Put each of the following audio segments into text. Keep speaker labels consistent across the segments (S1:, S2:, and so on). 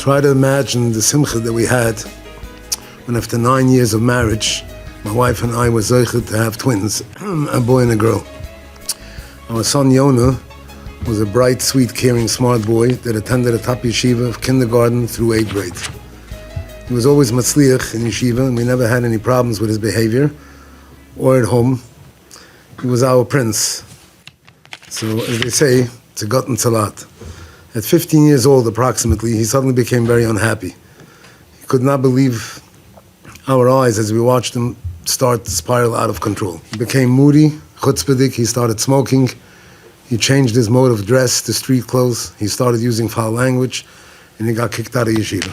S1: Try to imagine the simcha that we had when after 9 years of marriage, my wife and I were zeichet to have twins, a boy and a girl. Our son Yonah was a bright, sweet, caring, smart boy that attended a top yeshiva of kindergarten through 8th grade. He was always matzliach in yeshiva, and we never had any problems with his behavior or at home. He was our prince. So, as they say, it's a gotten talat. At 15 years old, approximately, he suddenly became very unhappy. He could not believe our eyes as we watched him start to spiral out of control. He became moody, chutzpahdik, he started smoking, he changed his mode of dress to street clothes, he started using foul language, and he got kicked out of yeshiva.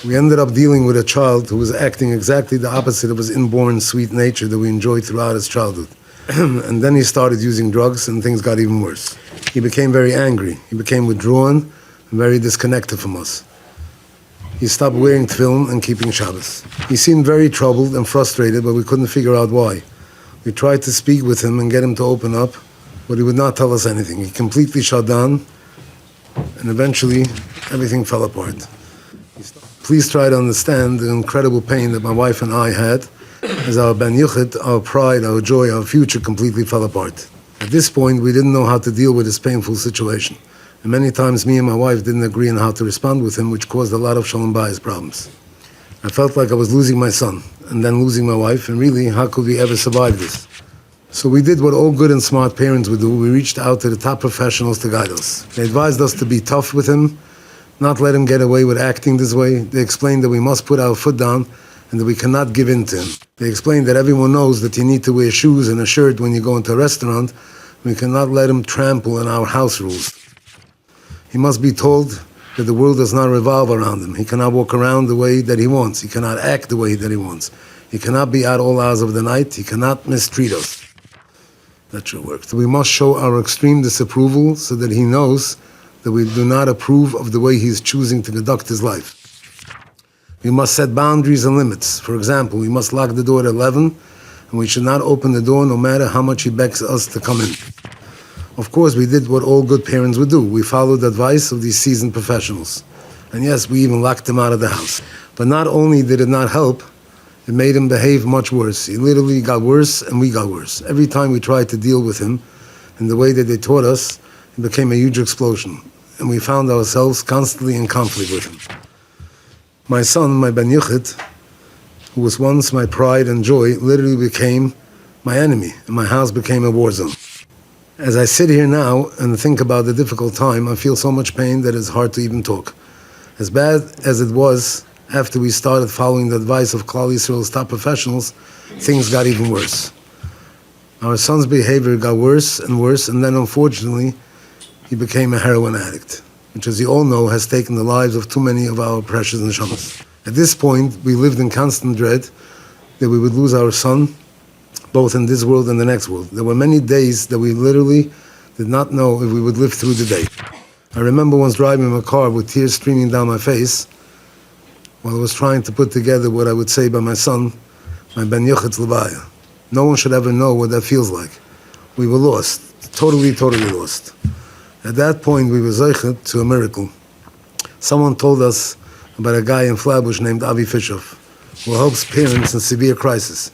S1: We ended up dealing with a child who was acting exactly the opposite of his inborn sweet nature that we enjoyed throughout his childhood. And then he started using drugs and things got even worse. He became very angry, he became withdrawn and very disconnected from us. He stopped wearing tefillin and keeping Shabbos. He seemed very troubled and frustrated, but we couldn't figure out why. We tried to speak with him and get him to open up, but he would not tell us anything. He completely shut down, and eventually everything fell apart. Please try to understand the incredible pain that my wife and I had as our ben yuchid, our pride, our joy, our future completely fell apart. At this point, we didn't know how to deal with this painful situation. And many times me and my wife didn't agree on how to respond with him, which caused a lot of shalom bayis problems. I felt like I was losing my son and then losing my wife, and really, how could we ever survive this? So we did what all good and smart parents would do. We reached out to the top professionals to guide us. They advised us to be tough with him, not let him get away with acting this way. They explained that we must put our foot down and that we cannot give in to him. They explained that everyone knows that you need to wear shoes and a shirt when you go into a restaurant. We cannot let him trample on our house rules. He must be told that the world does not revolve around him. He cannot walk around the way that he wants. He cannot act the way that he wants. He cannot be out all hours of the night. He cannot mistreat us. That should work. So we must show our extreme disapproval so that he knows that we do not approve of the way he is choosing to conduct his life. We must set boundaries and limits. For example, we must lock the door at 11, and we should not open the door no matter how much he begs us to come in. Of course, we did what all good parents would do. We followed the advice of these seasoned professionals. And yes, we even locked him out of the house. But not only did it not help, it made him behave much worse. He literally got worse and we got worse. Every time we tried to deal with him in the way that they taught us, it became a huge explosion. And we found ourselves constantly in conflict with him. My son, my ben yuchid, who was once my pride and joy, literally became my enemy, and my house became a war zone. As I sit here now and think about the difficult time, I feel so much pain that it's hard to even talk. As bad as it was after we started following the advice of Klal Yisrael's top professionals, things got even worse. Our son's behavior got worse, and then unfortunately, he became a heroin addict, which, as you all know, has taken the lives of too many of our precious neshamas. At this point, we lived in constant dread that we would lose our son, both in this world and the next world. There were many days that we literally did not know if we would live through the day. I remember once driving in a car with tears streaming down my face while I was trying to put together what I would say by my son, my ben yuchid's levaya. No one should ever know what that feels like. We were lost, totally lost. At that point, we were zeichet to a miracle. Someone told us about a guy in Flatbush named Avi Fishoff, who helps parents in severe crisis.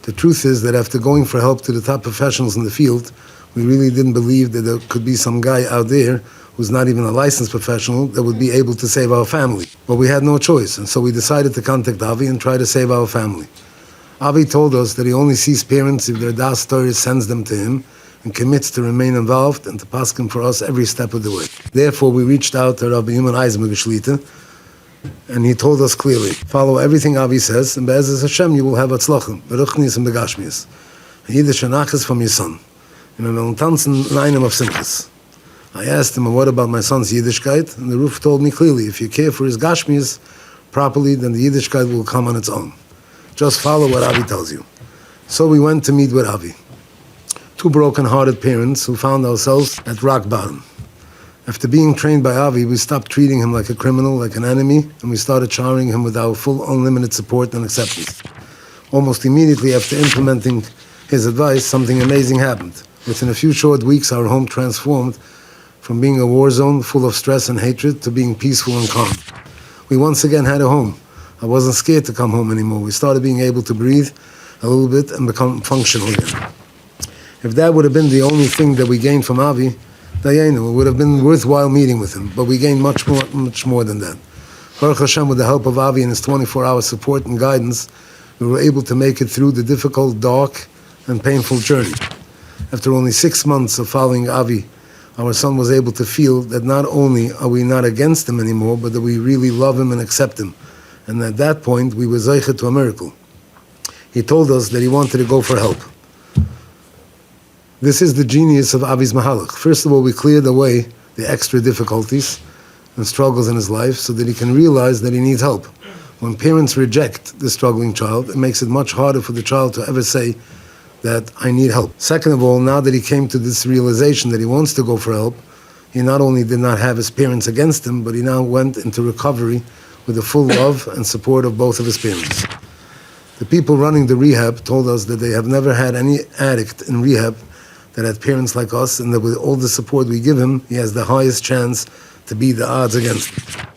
S1: The truth is that after going for help to the top professionals in the field, we really didn't believe that there could be some guy out there who's not even a licensed professional that would be able to save our family. But we had no choice, and so we decided to contact Avi and try to save our family. Avi told us that he only sees parents if their das Torah sends them to him and commits to remain involved and to paskin for us every step of the way. Therefore, we reached out to Rabbi Yuman Eisman Geshlita, and he told us clearly, follow everything Avi says, and be'ezus Hashem you will have atzlachim, beruchnis and begashmias. And Yiddish anachas from your son. And we will tanzen leinim of simchas. I asked him, what about my son's Yiddishkeit? And the Ruf told me clearly, if you care for his gashmias properly, then the Yiddishkeit will come on its own. Just follow what Avi tells you. So we went to meet with Avi. Two broken-hearted parents who found ourselves at rock bottom. After being trained by Avi, we stopped treating him like a criminal, like an enemy, and we started showering him with our full unlimited support and acceptance. Almost immediately after implementing his advice, something amazing happened. Within a few short weeks, our home transformed from being a war zone full of stress and hatred to being peaceful and calm. We once again had a home. I wasn't scared to come home anymore. We started being able to breathe a little bit and become functional again. If that would have been the only thing that we gained from Avi, Dayenu, it would have been worthwhile meeting with him, but we gained much more than that. Baruch Hashem, with the help of Avi and his 24-hour support and guidance, we were able to make it through the difficult, dark, and painful journey. After only 6 months of following Avi, our son was able to feel that not only are we not against him anymore, but that we really love him and accept him. And at that point, we were zeicha to a miracle. He told us that he wanted to go for help. This is the genius of Avi's Mahalach. First of all, we cleared away the extra difficulties and struggles in his life so that he can realize that he needs help. When parents reject the struggling child, it makes it much harder for the child to ever say that I need help. Second of all, now that he came to this realization that he wants to go for help, he not only did not have his parents against him, but he now went into recovery with the full love and support of both of his parents. The people running the rehab told us that they have never had any addict in rehab that had parents like us, and that with all the support we give him, he has the highest chance to beat the odds against him.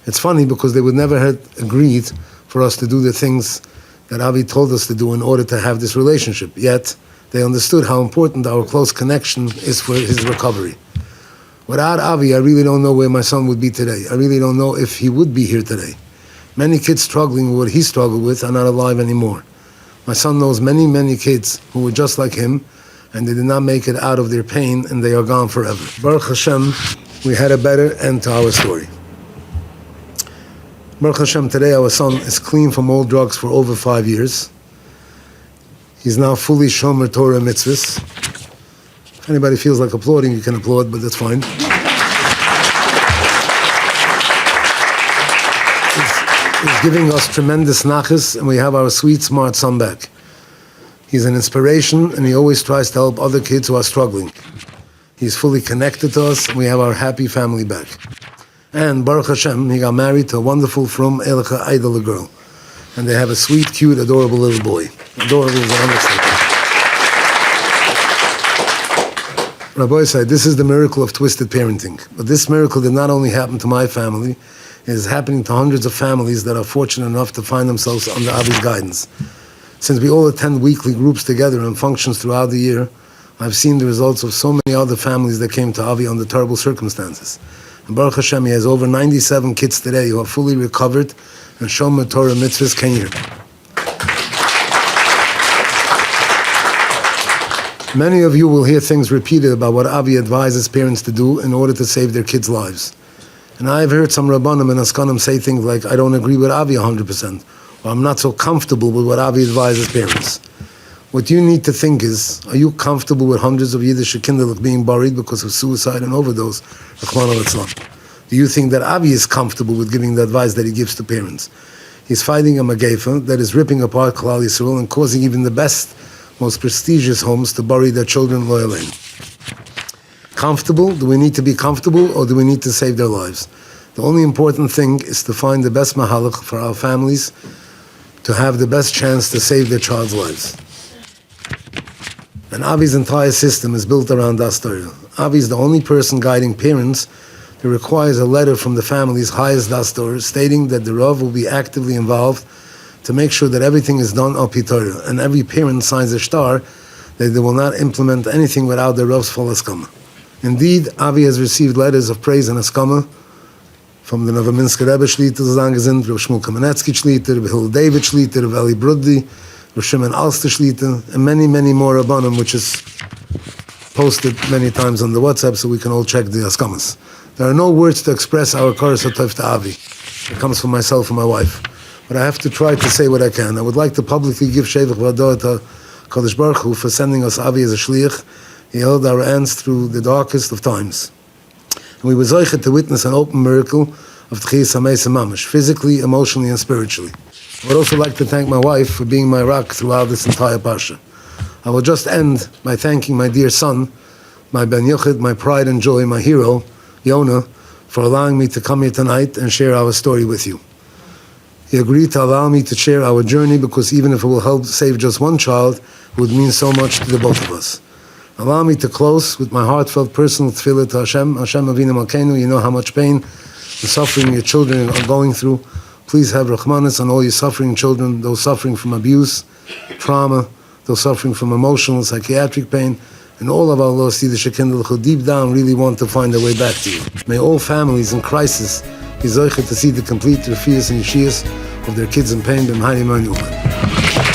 S1: It's funny because they would never have agreed for us to do the things that Avi told us to do in order to have this relationship, yet they understood how important our close connection is for his recovery. Without Avi, I really don't know where my son would be today. I really don't know if he would be here today. Many kids struggling with what he struggled with are not alive anymore. My son knows many, many kids who were just like him, and they did not make it out of their pain, and they are gone forever. Baruch Hashem, we had a better end to our story. Baruch Hashem, today our son is clean from all drugs for over 5 years. He's now fully Shomer Torah mitzvahs. If anybody feels like applauding, you can applaud, but that's fine. He's giving us tremendous nachas, and we have our sweet, smart son back. He's an inspiration, and he always tries to help other kids who are struggling. He's fully connected to us, and we have our happy family back. And Baruch Hashem, he got married to a wonderful, from Elicha idol girl. And they have a sweet, cute, adorable little boy. Adorable is an understatement. Rabbi said, this is the miracle of twisted parenting. But this miracle did not only happen to my family, it is happening to hundreds of families that are fortunate enough to find themselves under Avi's guidance. Since we all attend weekly groups together and functions throughout the year, I've seen the results of so many other families that came to Avi under terrible circumstances. And Baruch Hashem, he has over 97 kids today who are fully recovered and Shomer Torah mitzvahs Kenyer. Many of you will hear things repeated about what Avi advises parents to do in order to save their kids' lives. And I've heard some Rabbanim and Askanim say things like, I don't agree with Avi 100%, or I'm not so comfortable with what Avi advises parents. What you need to think is, are you comfortable with hundreds of Yiddish kinder being buried because of suicide and overdose? Do you think that Avi is comfortable with giving the advice that he gives to parents? He's fighting a Magefa that is ripping apart Klal Yisrael and causing even the best, most prestigious homes to bury their children loyally. Comfortable? Do we need to be comfortable, or do we need to save their lives? The only important thing is to find the best mahalach for our families to have the best chance to save their child's lives. And Avi's entire system is built around Das Torah. Avi is the only person guiding parents that requires a letter from the family's highest Das Torah stating that the Rav will be actively involved to make sure that everything is done al pi Torah, and every parent signs a star that they will not implement anything without the Rav's full haskama. Indeed, Avi has received letters of praise and haskama from the Novominsker Rebbe Shliter, Rav Shmuel Kamenetsky Shliter, Rav Hillel David Shliter, Rav Eli Brudli, Rav Shimon Alster Shliter, and many, many more Rabbanim, which is posted many times on the WhatsApp so we can all check the haskamas. There are no words to express our Koros HaTov to Avi. It comes from myself and my wife. But I have to try to say what I can. I would like to publicly give Shevach V'Adoah to Kadosh Baruch Hu for sending us Avi as a shliach. He held our hands through the darkest of times. And we were zoichet to witness an open miracle of Tchiyas HaMeis Mamash, physically, emotionally, and spiritually. I would also like to thank my wife for being my rock throughout this entire parsha. I will just end by thanking my dear son, my Ben Yochid, my pride and joy, my hero, Yonah, for allowing me to come here tonight and share our story with you. He agreed to allow me to share our journey because even if it will help save just one child, it would mean so much to the both of us. Allow me to close with my heartfelt personal tefillah to Hashem. Hashem Avinu Malkeinu, you know how much pain and suffering your children are going through. Please have Rahmanas on all your suffering children, those suffering from abuse, trauma, those suffering from emotional, psychiatric pain, and all of our lost Yiddish kindle who deep down really want to find their way back to you. May all families in crisis be zocheh to see the complete refias and yeshias of their kids in pain. B'mahari Manu.